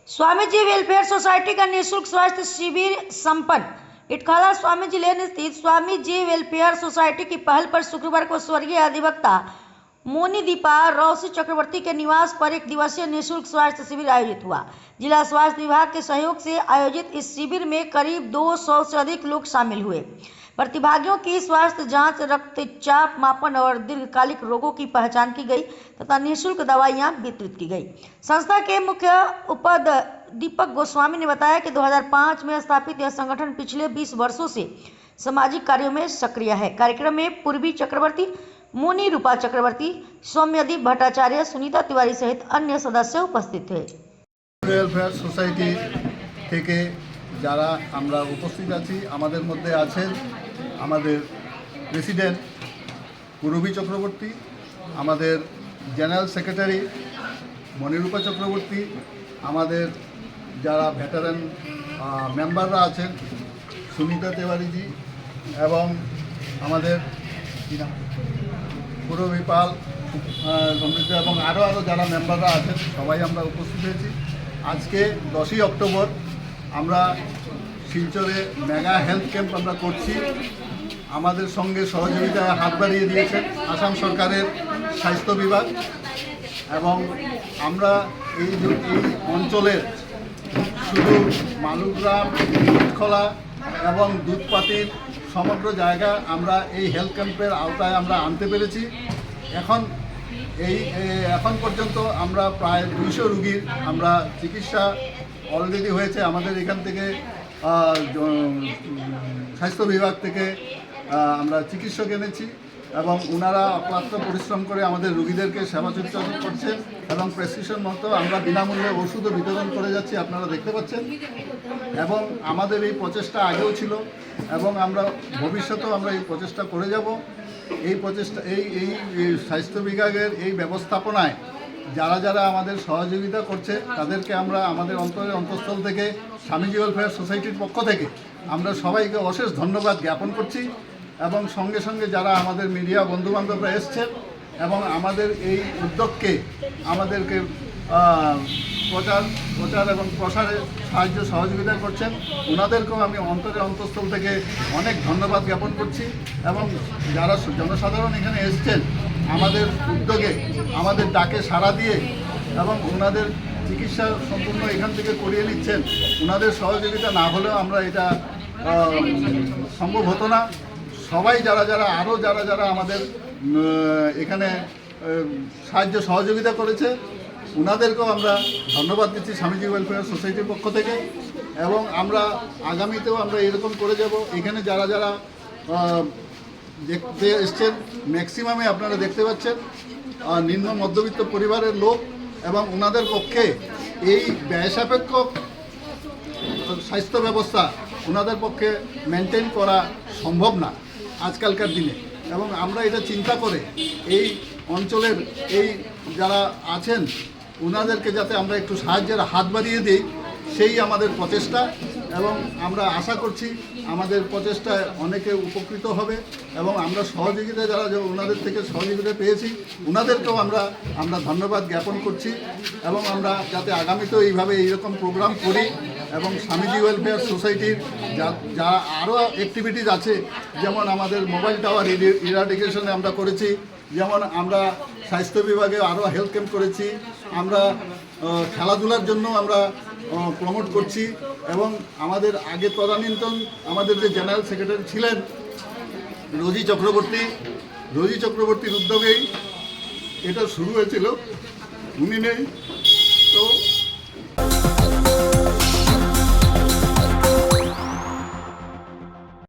Swami ji welfare society का निःशुल्क स्वास्थ्य शिविर संपन्न। इटखला स्वामी जी लेन स्थित स्वामी जी वेलफेयर सोसाइटी की पहल पर शुक्रवार को स्वर्गीय अधिवक्ता मोनीदीपा रौसी चक्रवर्ती के निवास पर एक दिवसीय निःशुल्क स्वास्थ्य शिविर आयोजित हुआ। जिला स्वास्थ्य विभाग के सहयोग से आयोजित इस शिविर में करीब 200 से अधिक लोग शामिल हुए। प्रतिभागियों की स्वास्थ्य जांच, रक्तचाप मापन और दीर्घकालिक रोगों की पहचान की गई तथा निःशुल्क दवाइयां वितरित की गई। संस्था के मुख्य दीपक गोस्वामी ने बताया कि 2005 में स्थापित यह संगठन पिछले 20 वर्षों से सामाजिक कार्यों में सक्रिय है। कार्यक्रम में पूर्वी चक्रवर्ती, मोनी रूपा चक्रवर्ती, सौम्यदीप भट्टाचार्य, सुनीता तिवारी सहित अन्य सदस्य उपस्थित थे। वेलफेयर सोसाइटी থেকে যারা আমরা উপস্থিত আছি, আমাদের মধ্যে আছেন আমাদের প্রেসিডেন্ট পূরবী চক্রবর্তী, আমাদের জেনারেল সেক্রেটারি মনিরূপা চক্রবর্তী, আমাদের যারা ভেটারান মেম্বাররা আছেন সুনিতা তিওয়ারিজি এবং আমাদের পূরবী পাল সমৃদ্ধ এবং আরও যারা মেম্বাররা আছেন সবাই আমরা উপস্থিত হয়েছি। আজকে 10ই অক্টোবর আমরা শিলচরে মেগা হেলথ ক্যাম্প আমরা করছি। আমাদের সঙ্গে সহযোগিতায় হাত বাড়িয়ে দিয়েছেন আসাম সরকারের স্বাস্থ্য বিভাগ এবং আমরা এই অঞ্চলের শুধু মালুগ্রাম, ইটখলা এবং দুধপাতির সমগ্র জায়গা আমরা এই হেলথ ক্যাম্পের আওতায় আমরা আনতে পেরেছি। এখন পর্যন্ত আমরা প্রায় 200 রুগীর আমরা চিকিৎসা অলরেডি হয়েছে। আমাদের এখান থেকে স্বাস্থ্য বিভাগ থেকে আমরা চিকিৎসক এনেছি এবং ওনারা অক্লান্ত পরিশ্রম করে আমাদের রুগীদেরকে সেবা শুশ্রূষা করছেন এবং প্রেসক্রিপশন মতো আমরা বিনামূল্যে ওষুধও বিতরণ করে যাচ্ছি, আপনারা দেখতে পাচ্ছেন। এবং আমাদের এই প্রচেষ্টা আগেও ছিল এবং আমরা ভবিষ্যতেও আমরা এই প্রচেষ্টা করে যাব। এই প্রচেষ্টা এই স্বাস্থ্য বিভাগের এই ব্যবস্থাপনায় যারা আমাদের সহযোগিতা করছে তাদেরকে আমরা আমাদের অন্তঃস্থল থেকে স্বামীজি ওয়েলফেয়ার সোসাইটির পক্ষ থেকে আমরা সবাইকে অশেষ ধন্যবাদ জ্ঞাপন করছি। এবং সঙ্গে সঙ্গে যারা আমাদের মিডিয়া বন্ধুবান্ধবরা এসছেন এবং আমাদের এই উদ্যোগকে আমাদেরকে প্রচার এবং প্রসারে সাহায্য সহযোগিতা করছেন, ওনাদেরকেও আমি অন্তঃস্থল থেকে অনেক ধন্যবাদ জ্ঞাপন করছি। এবং যারা জনসাধারণ এখানে এসছেন আমাদের উদ্যোগে, আমাদের ডাকে সাড়া দিয়ে এবং ওনাদের চিকিৎসা সম্পূর্ণ এখান থেকে করিয়ে নিচ্ছেন, ওনাদের সহযোগিতা না হলেও আমরা এটা সম্ভব হতো না। সবাই যারা আমাদের এখানে সাহায্য সহযোগিতা করেছে ওনাদেরকেও আমরা ধন্যবাদ দিচ্ছি স্বামীজি ওয়েলফেয়ার সোসাইটির পক্ষ থেকে। এবং আমরা আগামীতেও আমরা এরকম করে যাব। এখানে যারা দেখতে এসছেন ম্যাক্সিমামে আপনারা দেখতে পাচ্ছেন নিম্ন মধ্যবিত্ত পরিবারের লোক এবং ওনাদের পক্ষে এই ব্যয়সাপেক্ষ স্বাস্থ্য ব্যবস্থা ওনাদের পক্ষে মেনটেন করা সম্ভব না আজকালকার দিনে। এবং আমরা এটা চিন্তা করে এই অঞ্চলের এই যারা আছেন ওনাদেরকে যাতে আমরা একটু সাহায্যের হাত বাড়িয়ে দিই, সেই আমাদের প্রচেষ্টা। এবং আমরা আশা করছি আমাদের প্রচেষ্টায় অনেকে উপকৃত হবে এবং আমরা সহযোগিতা যারা ওনাদের থেকে সহযোগিতা পেয়েছি ওনাদেরকেও আমরা ধন্যবাদ জ্ঞাপন করছি। এবং আমরা যাতে আগামীতেও এইরকম প্রোগ্রাম করি এবং স্বামীজি ওয়েলফেয়ার সোসাইটির যা আরও অ্যাক্টিভিটিস আছে, যেমন আমাদের মোবাইল টাওয়ার ইরাডিকেশনে আমরা করেছি, যেমন আমরা স্বাস্থ্য বিভাগে আরও হেলথ ক্যাম্প করেছি, আমরা খেলাধুলার জন্য আমরা প্রমোট করছি। এবং আমাদের আগে তদানীন্তন আমাদের যে জেনারেল সেক্রেটারি ছিলেন রোজি চক্রবর্তীর উদ্যোগেই এটা শুরু হয়েছিল, উনি নেই তো